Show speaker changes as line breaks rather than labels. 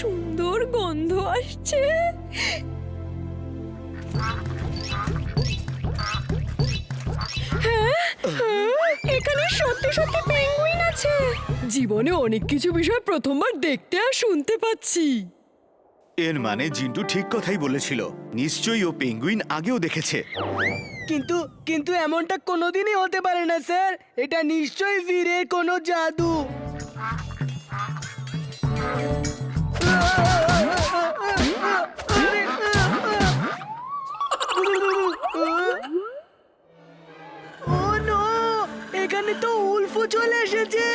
সুন্দর গন্ধ আসছে। হ্যাঁ, এখানে সত্যি সত্যি পেঙ্গুইন আছে। জীবনে অনেক কিছু বিষয় প্রথমবার দেখতে আর শুনতে পাচ্ছি।
এর মানে জিন্টু ঠিক কথাই বলেছিল, নিশ্চয়ই ও পেঙ্গুইন আগেও দেখেছে।
কিন্তু কিন্তু এমনটা কোনোদিনই হতে পারে না স্যার, এটা নিশ্চয়ই বীরের কোনো জাদু। ও নো, এখানে তো উল্ফু চলে এসেছে।